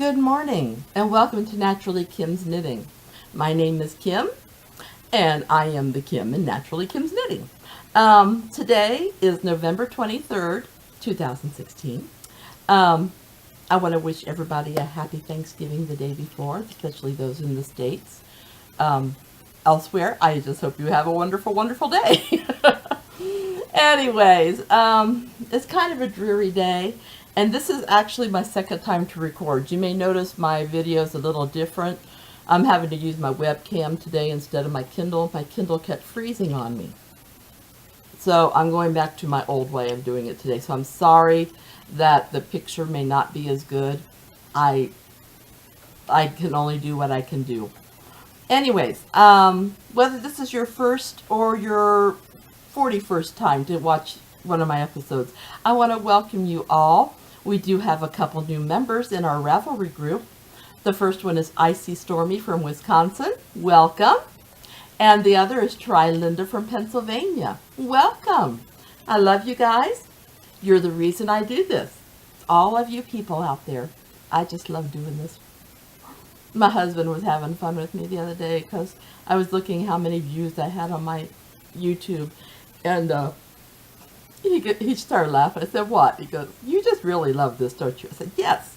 Good morning and welcome to Naturally Kim's Knitting. My name is Kim and I am the Kim in Naturally Kim's Knitting. Today is November 23rd, 2016. I want to wish everybody a happy Thanksgiving the day before, especially those in the States. Elsewhere, I just hope you have a wonderful, wonderful day. Anyways, it's kind of a dreary day. And this is actually my second time to record. You may notice my video is a little different. I'm having to use my webcam today instead of my Kindle. My Kindle kept freezing on me. So I'm going back to my old way of doing it today. So I'm sorry that the picture may not be as good. I can only do what I can do. Anyways, whether this is your first or your 41st time to watch one of my episodes, I want to welcome you all. We do have a couple new members in our Ravelry group. The first one is icstormy from Wisconsin. Welcome. And the other is TriLinda from Pennsylvania. Welcome. I love you guys. You're the reason I do this. All of you people out there. I just love doing this. My husband was having fun with me the other day because I was looking how many views I had on my YouTube. And he started laughing. I said, what? He goes, you just really love this, don't you? I said, yes.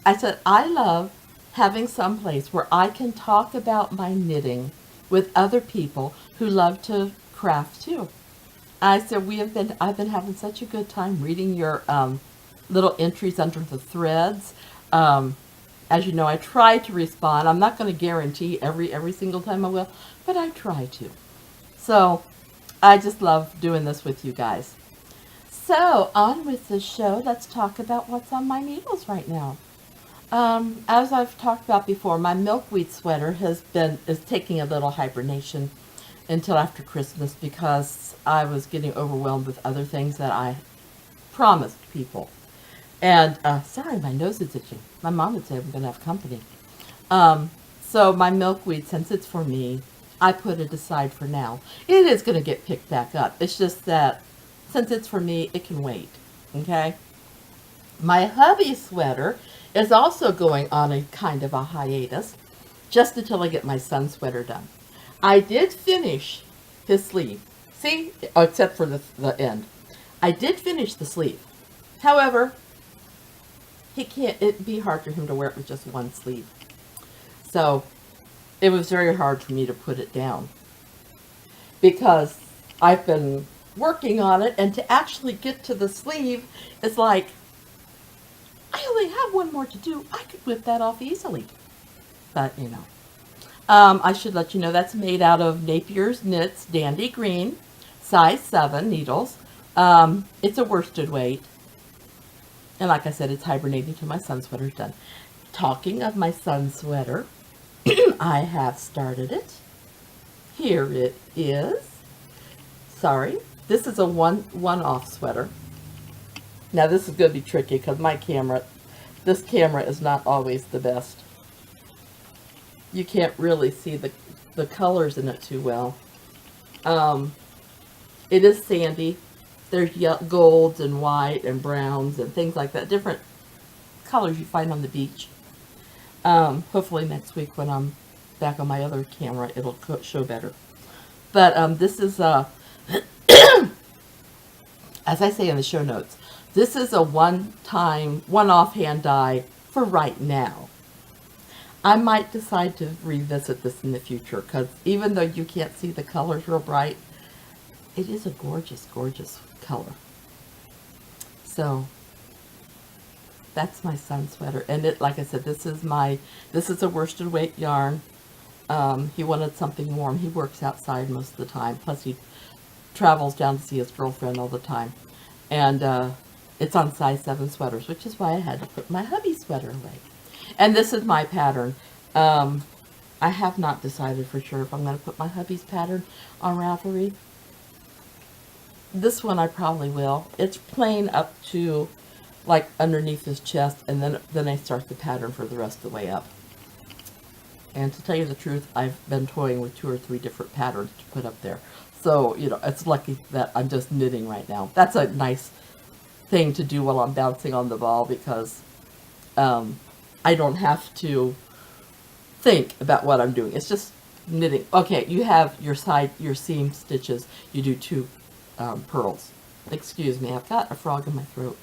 I said, I love having some place where I can talk about my knitting with other people who love to craft too. I said, I've been having such a good time reading your little entries under the threads. As you know, I try to respond. I'm not going to guarantee every single time I will, but I try to. So I just love doing this with you guys. So on with the show, let's talk about what's on my needles right now. As I've talked about before, my Milkweed sweater is taking a little hibernation until after Christmas because I was getting overwhelmed with other things that I promised people. And sorry, my nose is itching. My mom would say I'm going to have company. So my Milkweed, since it's for me, I put it aside for now. It is going to get picked back up. It's just that since it's for me, it can wait. Okay? My hubby sweater is also going on a kind of a hiatus just until I get my son sweater done. I did finish his sleeve. See? Except for the end. I did finish the sleeve. However, it'd be hard for him to wear it with just one sleeve. So it was very hard for me to put it down because I've been working on it, and to actually get to the sleeve is like, I only have one more to do. I could whip that off easily. But, you know. I should let you know that's made out of NapiersKnits Dandy Green, size 7 needles. It's a worsted weight. And like I said, it's hibernating till my son's sweater's done. Talking of my son's sweater, I have started it. Here it is. Sorry. This is a one-off sweater. Now this is going to be tricky because this camera is not always the best. You can't really see the colors in it too well. It is sandy. There's golds and white and browns and things like that. Different colors you find on the beach. Hopefully next week when I'm back on my other camera, it'll show better. But this is as I say in the show notes, this is a one-off hand dye for right now. I might decide to revisit this in the future because even though you can't see the colors real bright, it is a gorgeous, gorgeous color. So that's my son's sweater. And like I said, this is a worsted weight yarn. He wanted something warm. He works outside most of the time. Plus he travels down to see his girlfriend all the time. And it's on size 7 sweaters, which is why I had to put my hubby sweater away. And this is my pattern. I have not decided for sure if I'm going to put my hubby's pattern on Ravelry. This one I probably will. It's plain up to like underneath his chest, and then I start the pattern for the rest of the way up. And to tell you the truth, I've been toying with 2 or 3 different patterns to put up there. So, you know, it's lucky that I'm just knitting right now. That's a nice thing to do while I'm bouncing on the ball because I don't have to think about what I'm doing. It's just knitting. Okay, you have your seam stitches. You do 2 purls. Excuse me, I've got a frog in my throat,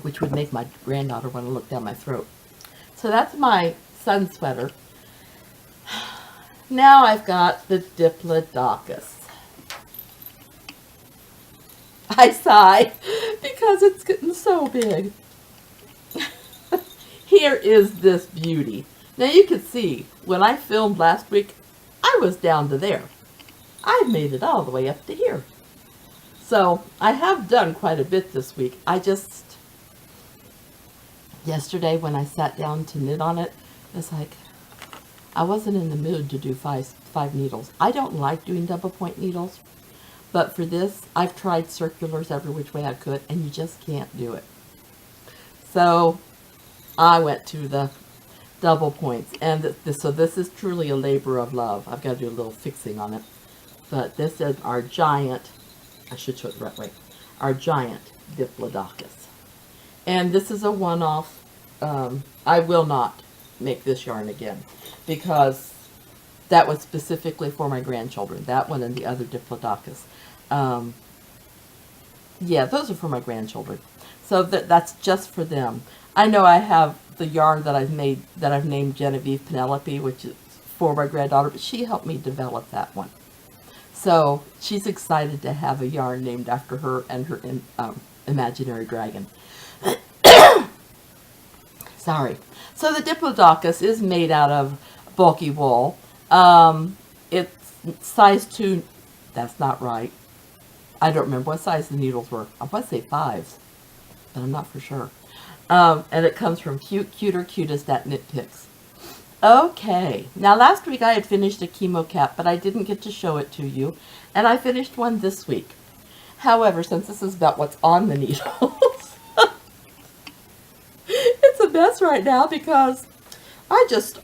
which would make my granddaughter want to look down my throat. So that's my sun sweater. Now I've got the Diplodocus. I sigh because it's getting so big. Here is this beauty. Now you can see, when I filmed last week, I was down to there. I've made it all the way up to here. So I have done quite a bit this week. Yesterday when I sat down to knit on it, it's like, I wasn't in the mood to do five needles. I don't like doing double point needles, but for this, I've tried circulars every which way I could, and you just can't do it. So I went to the double points, and so this is truly a labor of love. I've got to do a little fixing on it, but this is our giant, I should show it the right way, our giant Diplodocus. And this is a one-off. I will not make this yarn again, because that was specifically for my grandchildren. That one and the other Diplodocus. Yeah, those are for my grandchildren. So that's just for them. I know I have the yarn that I've made, that I've named Genevieve Penelope, which is for my granddaughter, but she helped me develop that one. So she's excited to have a yarn named after her and her imaginary dragon. Sorry. So the Diplodocus is made out of bulky wool. It's size 2. That's not right. I don't remember what size the needles were. I want to say 5s, but I'm not for sure. And it comes from Cutest at KnitPicks. Okay, now last week I had finished a Chemo cap, but I didn't get to show it to you, and I finished one this week. However, since this is about what's on the needles, it's a mess right now because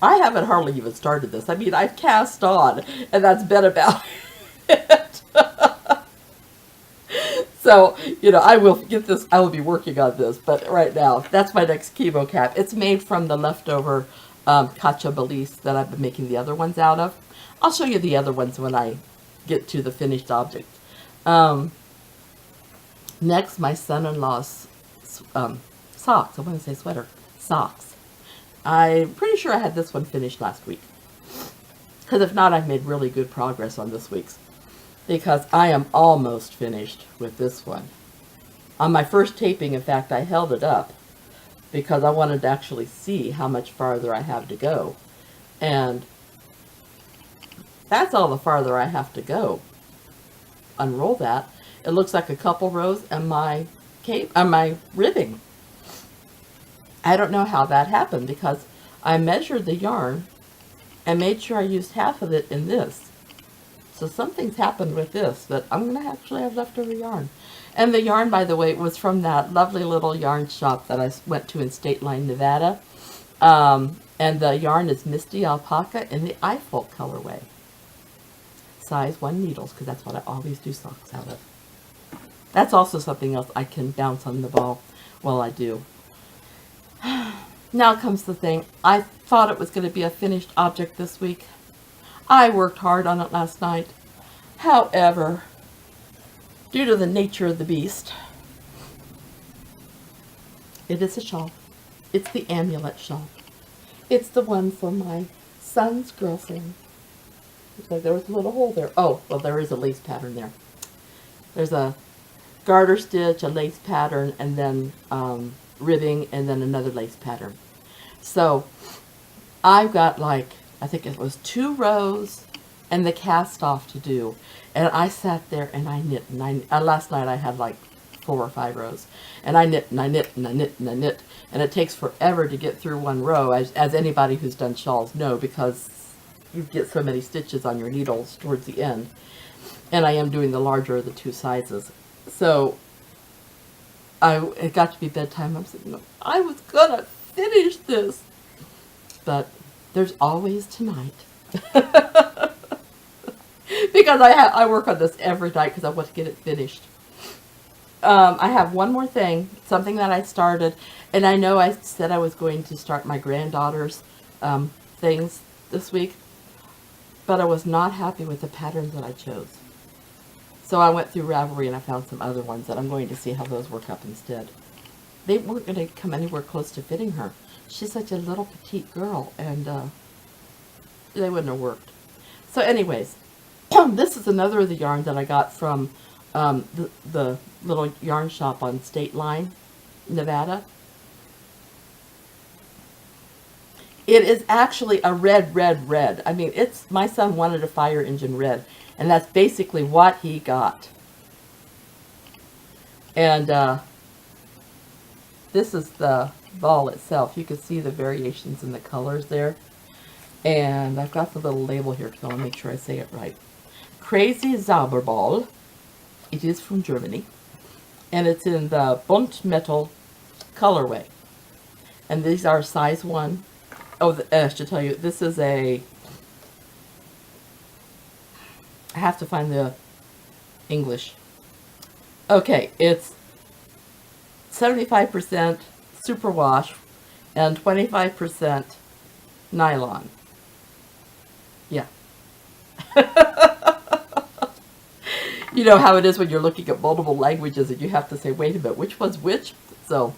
I haven't hardly even started this. I mean, I've cast on, and that's been about it. So, you know, I will get this, I will be working on this, but right now, that's my next Chemo cap. It's made from the leftover Katia Belice that I've been making the other ones out of. I'll show you the other ones when I get to the finished object. Next, my son-in-law's socks. I want to say sweater. Socks. I'm pretty sure I had this one finished last week. Because if not, I've made really good progress on this week's. Because I am almost finished with this one. On my first taping, in fact, I held it up because I wanted to actually see how much farther I have to go. And that's all the farther I have to go. Unroll that. It looks like a couple rows and my ribbing. I don't know how that happened because I measured the yarn and made sure I used half of it in this. So something's happened with this, but I'm going to actually have leftover yarn. And the yarn, by the way, was from that lovely little yarn shop that I went to in State Line, Nevada. And the yarn is Misti Alpaca in the Eiffel colorway. Size 1 needles, because that's what I always do socks out of. That's also something else I can bounce on the ball while I do. Now comes the thing. I thought it was going to be a finished object this week. I worked hard on it last night. However, due to the nature of the beast, it is a shawl. It's the Amulet shawl. It's the one for my son's girlfriend. Looks like there was a little hole there. Oh, well, there is a lace pattern there. There's a garter stitch, a lace pattern, and then ribbing, and then another lace pattern. So I've got like, I think it was 2 rows and the cast off to do. And I sat there and I knit. And last night I had like 4 or 5 rows. And I knit and I knit and I knit and I knit. And it takes forever to get through one row, as anybody who's done shawls know, because you get so many stitches on your needles towards the end. And I am doing the larger of the 2 sizes. So it got to be bedtime. I'm saying, no, I was going to finish this. But there's always tonight. Because I work on this every night because I want to get it finished. I have one more thing, something that I started, and I know I said I was going to start my granddaughter's things this week, but I was not happy with the patterns that I chose. So I went through Ravelry and I found some other ones that I'm going to see how those work up instead. They weren't going to come anywhere close to fitting her. She's such a little petite girl, and they wouldn't have worked. So anyways, this is another of the yarn that I got from the little yarn shop on State Line, Nevada. It is actually a red, red, red. I mean, it's, my son wanted a fire engine red, and that's basically what he got. And this is the ball itself. You can see the variations in the colors there. And I've got the little label here because I want to make sure I say it right. Crazy Zauberball. It is from Germany. And it's in the Buntmetall colorway. And these are size 1. Oh, I should tell you, this is a... I have to find the English. Okay, it's 75% superwash and 25% nylon. Yeah. You know how it is when you're looking at multiple languages and you have to say, wait a minute, which one's which? So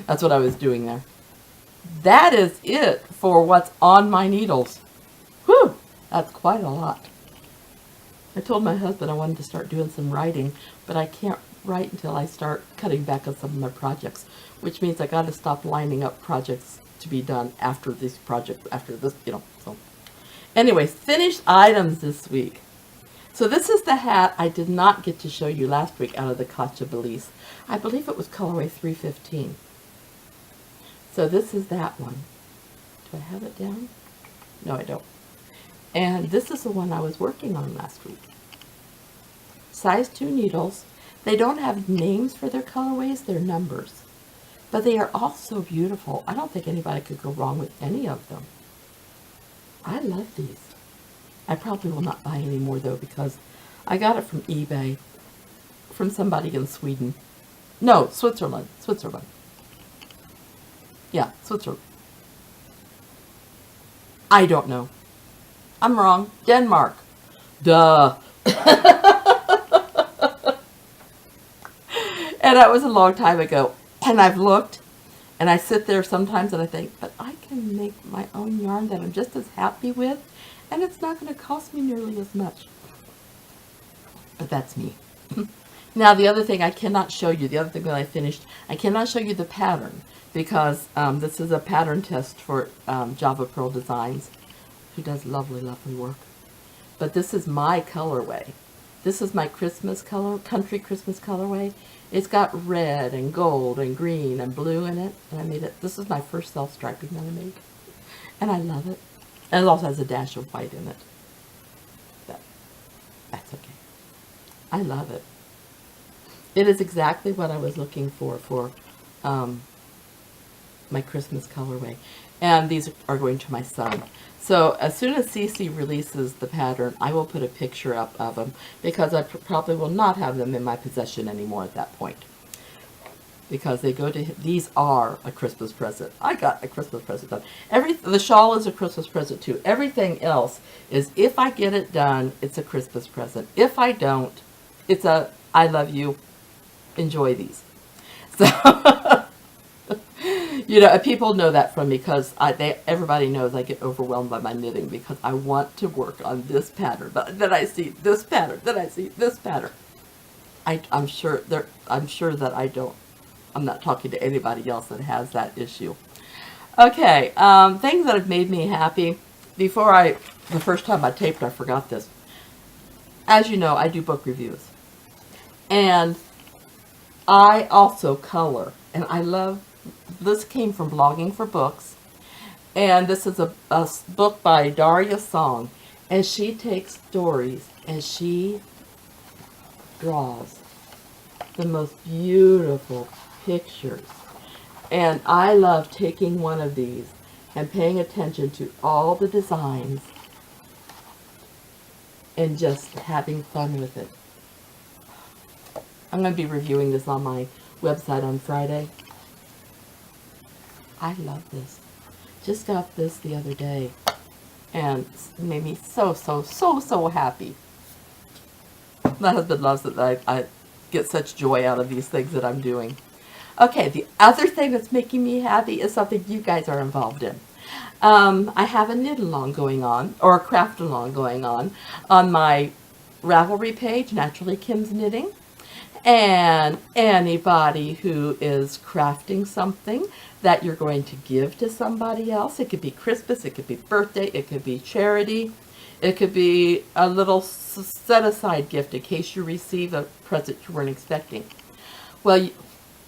that's what I was doing there. That is it for what's on my needles. Whew, that's quite a lot. I told my husband I wanted to start doing some writing, but I can't write until I start cutting back on some of my projects, which means I got to stop lining up projects to be done after this project, after this, you know. So anyways, finished items this week. So this is the hat I did not get to show you last week out of the Katia Belice. I believe it was colorway 315. So this is that one. Do I have it down? No, I don't. And this is the one I was working on last week. Size 2 needles. They don't have names for their colorways, they're numbers. But they are all so beautiful. I don't think anybody could go wrong with any of them. I love these. I probably will not buy any more though because I got it from eBay from somebody in Sweden. No, Switzerland. Switzerland. Yeah, Switzerland. I don't know. I'm wrong. Denmark. Duh. And that was a long time ago. And I've looked, and I sit there sometimes and I think, but I can make my own yarn that I'm just as happy with, and it's not going to cost me nearly as much. But that's me. Now, the other thing I cannot show you, the other thing that I finished, I cannot show you the pattern because this is a pattern test for Java Pearl Designs, who does lovely, lovely work. But this is my colorway. This is my Christmas color, country Christmas colorway. It's got red and gold and green and blue in it. And I made it, this is my first self-striping that I made. And I love it. And it also has a dash of white in it. But that's okay. I love it. It is exactly what I was looking for my Christmas colorway. And these are going to my son. So as soon as Cece releases the pattern, I will put a picture up of them because I probably will not have them in my possession anymore at that point. Because they go to, these are a Christmas present. I got a Christmas present done. The shawl is a Christmas present too. Everything else is, if I get it done, it's a Christmas present. If I don't, it's a, I love you, enjoy these. So, you know, people know that from me because everybody knows I get overwhelmed by my knitting because I want to work on this pattern, but then I see this pattern, then I see this pattern. I'm sure that I'm not talking to anybody else that has that issue. Okay, things that have made me happy. The first time I taped, I forgot this. As you know, I do book reviews. And I also color. And I love, this came from Blogging for Books. And this is a book by Daria Song. And she takes stories and she draws the most beautiful pictures. And I love taking one of these and paying attention to all the designs and just having fun with it. I'm going to be reviewing this on my website on Friday. I love this. Just got this the other day, and it made me so happy. My husband loves it that I get such joy out of these things that I'm doing. Okay, the other thing that's making me happy is something you guys are involved in. I have a knit along going on, or a craft along going on my Ravelry page, Naturally Kim's Knitting. And anybody who is crafting something that you're going to give to somebody else, it could be Christmas, it could be birthday, it could be charity, it could be a little set-aside gift in case you receive a present you weren't expecting. Well,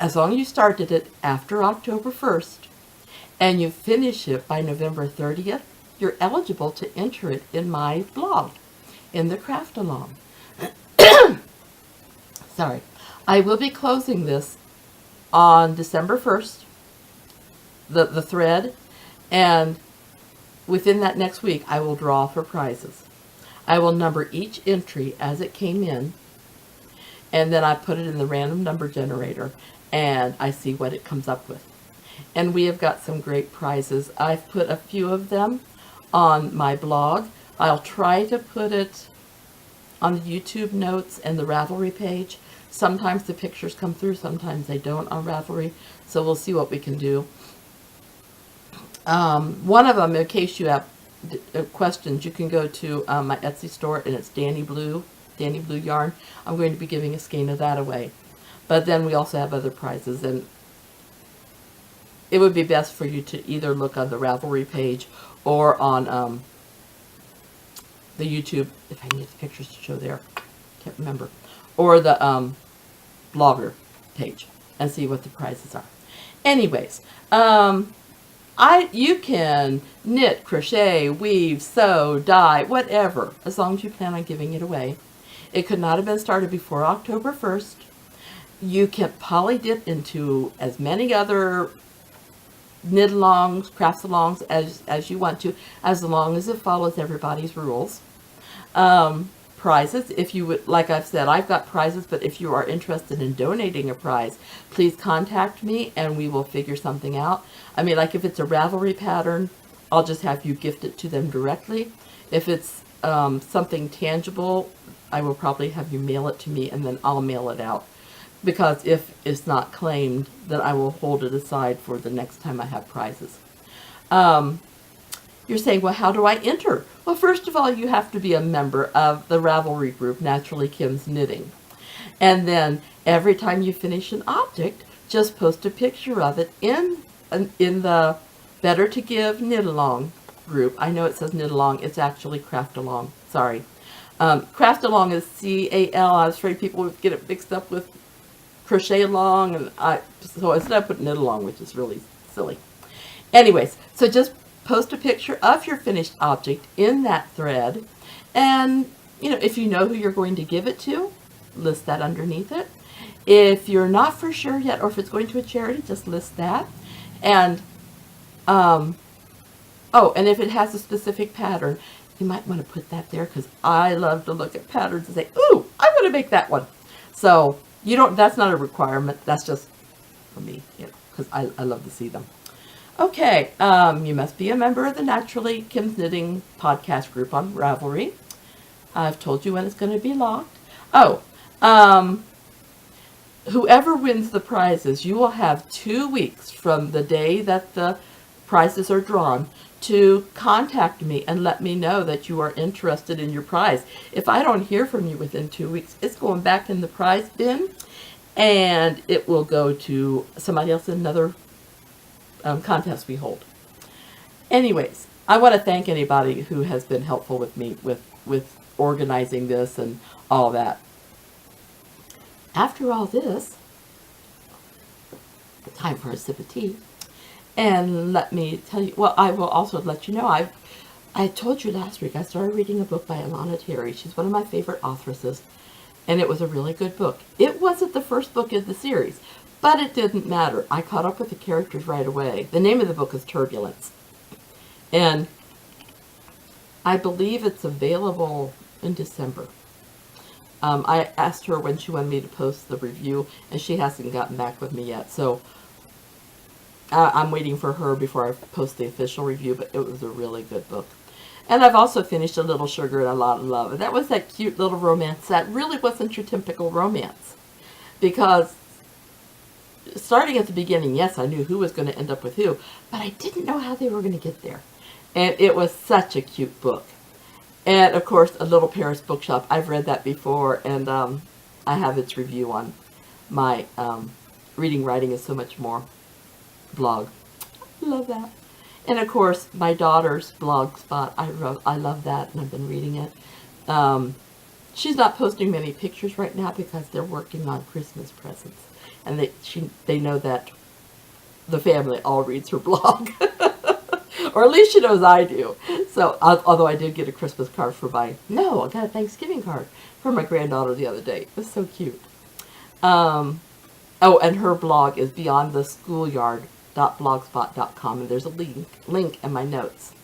as long as you started it after October 1st and you finish it by November 30th, you're eligible to enter it in my blog, in the craft along. Sorry. I will be closing this on December 1st, the thread, and within that next week I will draw for prizes. I will number each entry as it came in, and then I put it in the random number generator, and I see what it comes up with. And we have got some great prizes. I've put a few of them on my blog. I'll try to put it on the YouTube notes and the Ravelry page. Sometimes the pictures come through, sometimes they don't on Ravelry, so we'll see what we can do. One of them, in case you have questions, you can go to my Etsy store, and it's Dandy Blue yarn. I'm going to be giving a skein of that away. But then we also have other prizes, and it would be best for you to either look on the Ravelry page or on the YouTube, if I can get the pictures to show there, can't remember, or the blogger page, and see what the prizes are. Anyways, you can knit, crochet, weave, sew, dye, whatever, as long as you plan on giving it away. It could not have been started before October 1st. You can poly dip into as many other knit alongs, crafts alongs as you want to, as long as it follows everybody's rules. Prizes, if you would, like I've said, I've got prizes, but if you are interested in donating a prize, please contact me and we will figure something out. I mean, like if it's a Ravelry pattern, I'll just have you gift it to them directly. If it's something tangible, I will probably have you mail it to me, and then I'll mail it out. Because if it's not claimed, then I will hold it aside for the next time I have prizes. You're saying, well, how do I enter? Well, first of all, you have to be a member of the Ravelry group, Naturally Kim's Knitting. And then every time you finish an object, just post a picture of it in the Better to Give Knit Along group. I know it says Knit Along. It's actually Craft Along. Sorry. Craft Along is C-A-L. I was afraid people would get it mixed up with Crochet Along. And so instead I put Knit Along, which is really silly. Anyways, so just post a picture of your finished object in that thread, and if you know who you're going to give it to, list that underneath it. If you're not for sure yet, or if it's going to a charity, just list that. And and if it has a specific pattern, you might want to put that there, because I love to look at patterns and say, ooh, I want to make that one. So that's not a requirement, that's just for me, because I love to see them. Okay, you must be a member of the Naturally Kim's Knitting podcast group on Ravelry. I've told you when it's going to be locked. Whoever wins the prizes, you will have 2 weeks from the day that the prizes are drawn to contact me and let me know that you are interested in your prize. If I don't hear from you within 2 weeks, it's going back in the prize bin, and it will go to somebody else in another contest we hold. Anyways, I want to thank anybody who has been helpful with me with organizing this and all that. After all this, time for a sip of tea. And let me tell you, well, I will also let you know, I told you last week I started reading a book by Alana Terry. She's one of my favorite authoresses, and it was a really good book. It wasn't the first book in the series, but it didn't matter. I caught up with the characters right away. The name of the book is Turbulence. And I believe it's available in December. I asked her when she wanted me to post the review, and she hasn't gotten back with me yet. So I'm waiting for her before I post the official review, but it was a really good book. And I've also finished A Little Sugar and a Lot of Love. And that was that cute little romance that really wasn't your typical romance. Because starting at the beginning, yes, I knew who was going to end up with who, but I didn't know how they were going to get there. And it was such a cute book. And, of course, A Little Paris Bookshop. I've read that before, and I have its review on my Reading, Writing, and So Much More blog. Love that. And, of course, my daughter's blog spot. I love that, and I've been reading it. She's not posting many pictures right now because they're working on Christmas presents. And they know that the family all reads her blog. Or at least she knows I do. So, although I did get a Christmas card I got a Thanksgiving card for my granddaughter the other day. It was so cute. Oh, and her blog is beyondtheschoolyard.blogspot.com, and there's a link in my notes.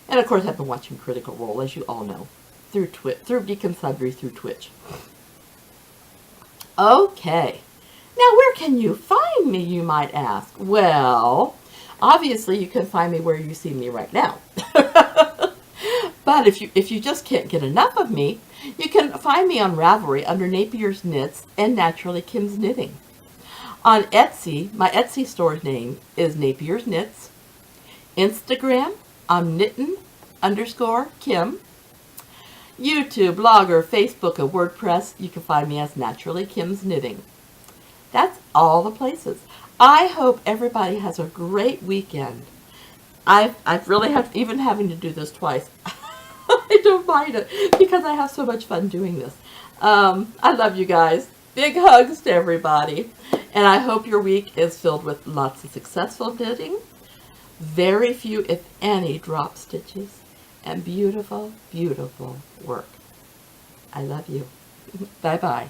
And of course, I've been watching Critical Role, as you all know, through Geek and Sundry, through Twitch. Okay. Now, where can you find me, you might ask? Well, obviously, you can find me where you see me right now. But if you just can't get enough of me, you can find me on Ravelry under Napier's Knits and Naturally Kim's Knitting. On Etsy, my Etsy store's name is Napier's Knits. Instagram, I'm knittin_Kim. YouTube, Blogger, Facebook, and WordPress, you can find me as Naturally Kim's Knitting. That's all the places. I hope everybody has a great weekend. I've really even having to do this twice. I don't mind it because I have so much fun doing this. I love you guys. Big hugs to everybody. And I hope your week is filled with lots of successful knitting, very few, if any, drop stitches, and beautiful, beautiful work. I love you. Bye-bye.